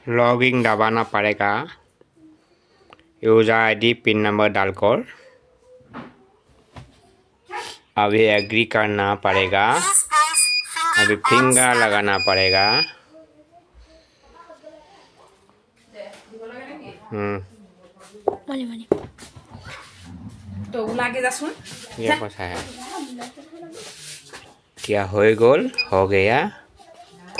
Logging दबाना पड़ेगा। User ID pin number डालकर अभी एग्री करना पड़ेगा। अभी फिंगर लगाना पड़ेगा। तो लागे जासुन ये कैसा है क्या हो गया।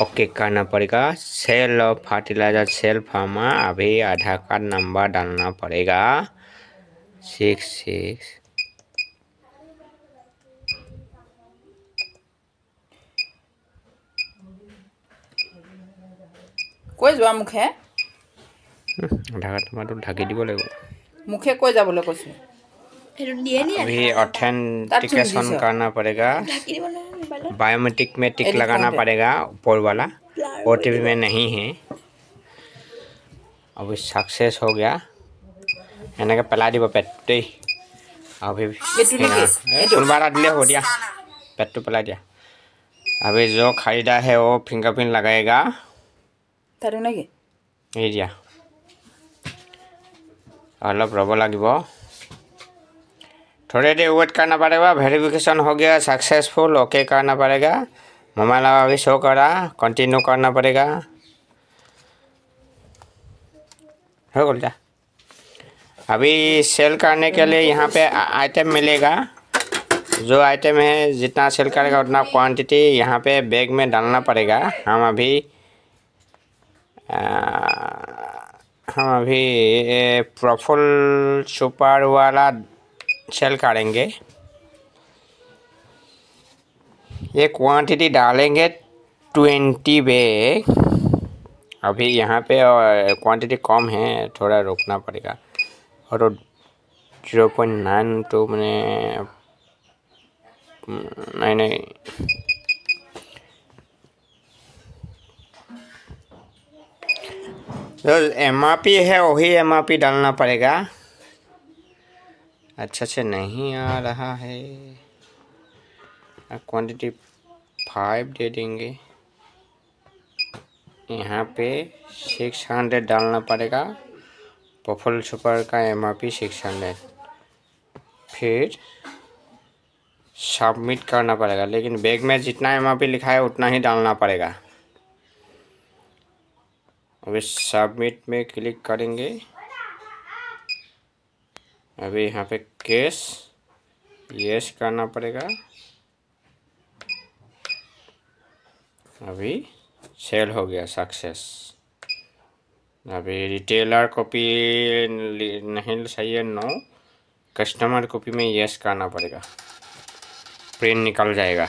ओके करना पड़ेगा। Sell off fertilizer sell pharma. अभी आधार कार्ड नंबर डालना पड़ेगा 66। कोई जा मुखे आधार कार्ड नंबर तो ढाकी দিব লাগিব। मुखे कोई जाबले কৈছে अभी ऑथेंटिकेशन करना पड़ेगा। बायोमेट्रिक में टिक लगाना पड़ेगा ऊपर वाला। ओटीपी में नहीं है। अभी सक्सेस हो गया। एने के पेला দিব पेट अभी बार दिले हो दिया पेट तो पेला दिया। अभी जो खरीदा है वो फिंगरप्रिंट लगाएगा। तारू नहीं ये दिया अलग रब লাগিব। थोड़े देर वेट करना पड़ेगा। वेरिफिकेशन हो गया सक्सेसफुल। ओके करना पड़ेगा। मोबाइल अभी शो करा कंटिन्यू करना पड़ेगा। हो गया। अभी सेल करने के लिए यहाँ पे आइटम मिलेगा। जो आइटम है जितना सेल करेगा उतना क्वांटिटी यहाँ पे बैग में डालना पड़ेगा। हम अभी प्रफुल सुपर वाला सेल करेंगे। ये क्वांटिटी डालेंगे 20 बैग। अभी यहाँ पे क्वांटिटी कम है थोड़ा रोकना पड़ेगा। और 0.9 तो मैंने नहीं जो एमआरपी है वही एमआरपी डालना पड़ेगा। अच्छा से नहीं आ रहा है। क्वांटिटी 5 दे देंगे। यहाँ पे 600 डालना पड़ेगा। प्रफुल सुपर का एमआरपी 600। फिर सबमिट करना पड़ेगा। लेकिन बैग में जितना एमआरपी लिखा है उतना ही डालना पड़ेगा। अभी सबमिट में क्लिक करेंगे। अभी यहाँ पे कैश यस करना पड़ेगा। अभी सेल हो गया सक्सेस। अभी रिटेलर कॉपी नहीं चाहिए नो। कस्टमर कॉपी में यस करना पड़ेगा। प्रिंट निकल जाएगा।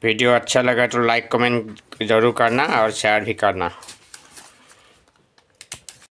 वीडियो अच्छा लगा तो लाइक कमेंट ज़रूर करना और शेयर भी करना।